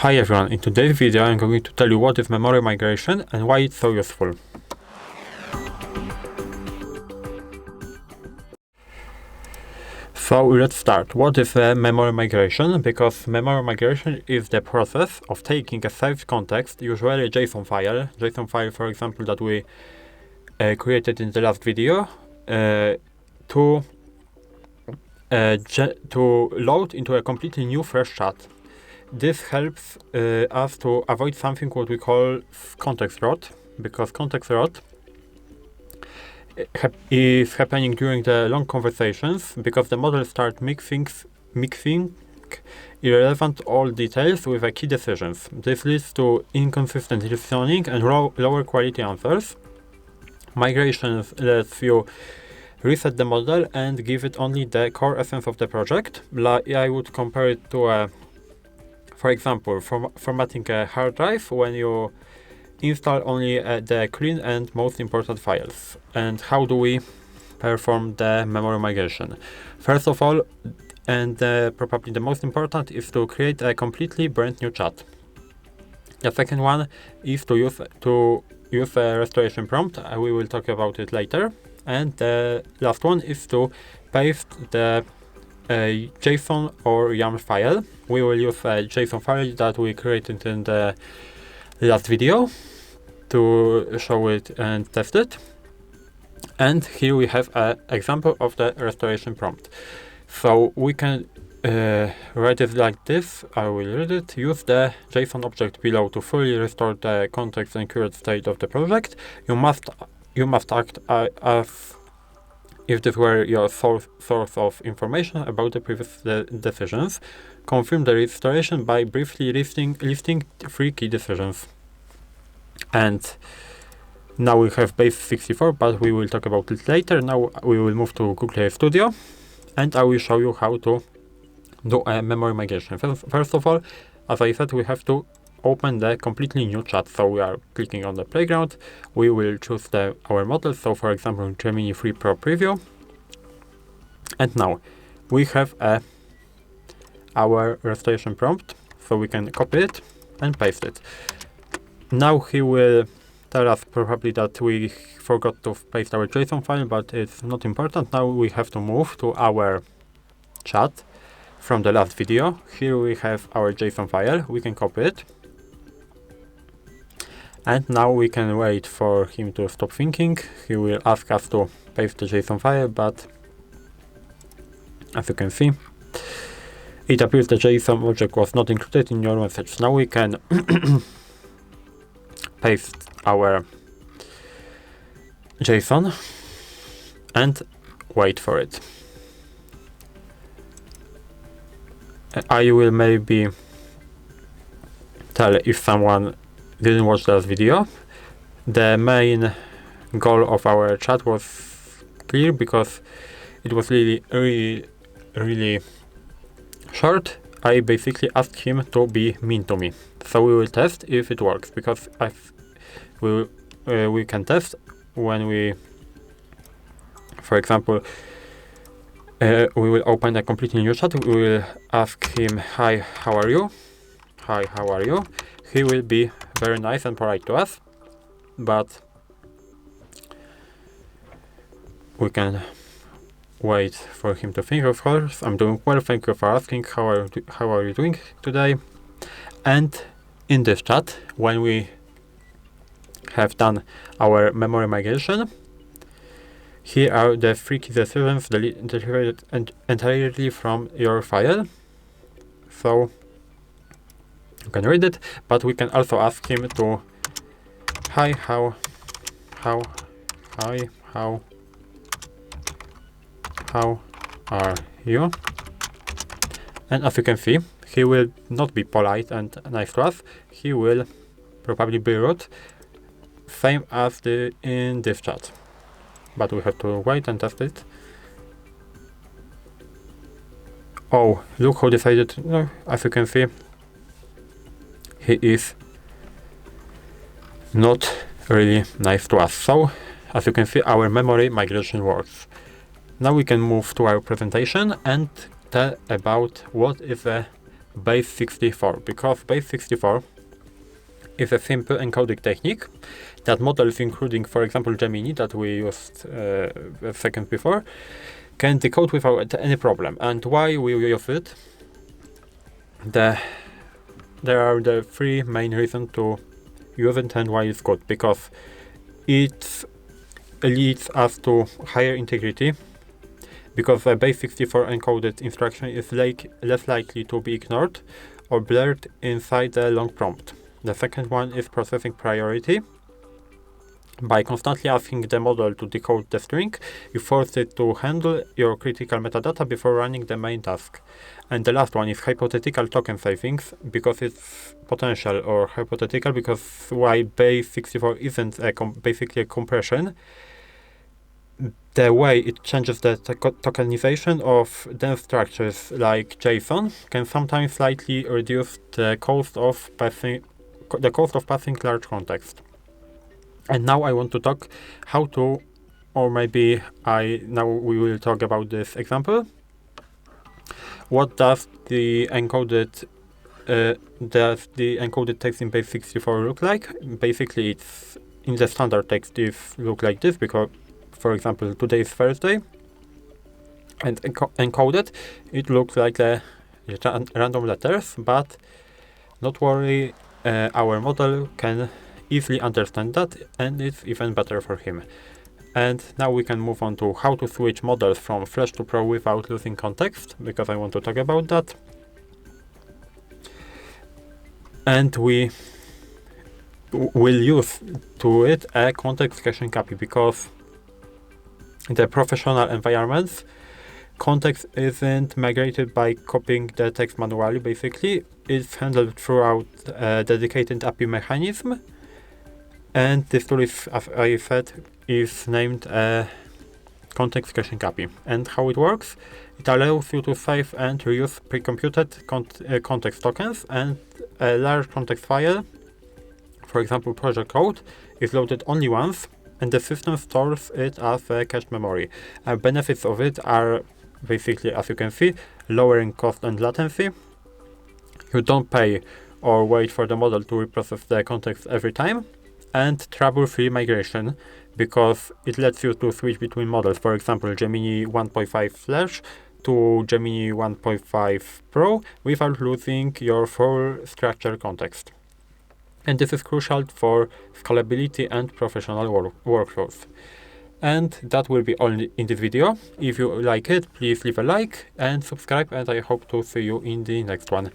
Hi everyone, in today's video I'm going to tell you what is memory migration and why it's so useful. So let's start. What is memory migration? Because memory migration is the process of taking a saved context, usually a JSON file for example that we created in the last video, to load into a completely new fresh chat. This helps us to avoid something what we call context rot, because context rot is happening during the long conversations, because the model starts mixing irrelevant old details with key decisions. This leads to inconsistent listening and lower quality answers. Migration lets you reset the model and give it only the core essence of the project. I would compare it to for example, formatting a hard drive when you install only the clean and most important files. And how do we perform the memory migration? First of all, and probably the most important, is to create a completely brand new chat. The second one is to use a restoration prompt. We will talk about it later. And the last one is to paste the JSON or YAML file. We will use a JSON file that we created in the last video to show it and test it. And here we have an example of the restoration prompt. So we can write it like this. I will read it. Use the JSON object below to fully restore the context and current state of the project. You must act as if this were your source of information about the previous decisions. Confirm the restoration by briefly listing 3 key decisions. And now we have base 64, but we will talk about it later. Now we will move to Google Studio, and I will show you how to do a memory migration. First of all, as I said, we have to open the completely new chat. So we are clicking on the playground. We will choose our model. So for example, Gemini 3 Pro Preview. And now we have our restoration prompt. So we can copy it and paste it. Now he will tell us probably that we forgot to paste our JSON file, but it's not important. Now we have to move to our chat from the last video. Here we have our JSON file. We can copy it. And now we can wait for him to stop thinking. He will ask us to paste the JSON file, but as you can see, it appears the JSON object was not included in your message. Now we can paste our JSON and wait for it. I will maybe tell if someone didn't watch that video. The main goal of our chat was clear because it was really short. I basically asked him to be mean to me. So we will test if it works, because we can test when we, for example, we will open a completely new chat. We will ask him, hi, how are you? Hi, how are you? He will be very nice and polite to us, but we can wait for him to think. Of course, I'm doing well, thank you for asking. How are you doing today? And in this chat, when we have done our memory migration, here are the 3 key decisions delivered entirely from your file. So you can read it, but we can also ask him to, hi, how are you? And as you can see, he will not be polite and nice to us. He will probably be rude, same as in this chat. But we have to wait and test it. Oh, look who decided. No, as you can see, he is not really nice to us. So, as you can see, our memory migration works. Now we can move to our presentation and tell about what is a base 64, because base 64 is a simple encoding technique that models, including, for example, Gemini that we used a second before, can decode without any problem. And why we use it? There are the three main reasons to use it and why it's good. Because it leads us to higher integrity, because the base 64 encoded instruction is less likely to be ignored or blurred inside the long prompt. The second one is processing priority. By constantly asking the model to decode the string, you force it to handle your critical metadata before running the main task. And the last one is hypothetical token savings, because it's potential or hypothetical, because why base 64 isn't basically a compression, the way it changes the tokenization of dense structures like JSON can sometimes slightly reduce the cost of passing large context. And now I want to talk how to, or maybe now we will talk about this example. What does the encoded text in base 64 look like? Basically, it's in the standard text if look like this, because, for example, today is Thursday, and encoded, it looks like the random letters, but not worry, our model can easily understand that, and it's even better for him. And now we can move on to how to switch models from Flash to Pro without losing context, because I want to talk about that. And we will use to it a context caching copy, because in the professional environments, context isn't migrated by copying the text manually. Basically, it's handled throughout a dedicated API mechanism. And this tool is, as I said, is named context caching API. And how it works? It allows you to save and reuse pre-computed context tokens, and a large context file, for example project code, is loaded only once, and the system stores it as a cached memory. Benefits of it are basically, as you can see, lowering cost and latency. You don't pay or wait for the model to reprocess the context every time, and trouble-free migration, because it lets you to switch between models, for example Gemini 1.5 Flash to Gemini 1.5 Pro, without losing your full structured context. And this is crucial for scalability and professional workflows. And that will be all in this video. If you like it, please leave a like and subscribe, and I hope to see you in the next one.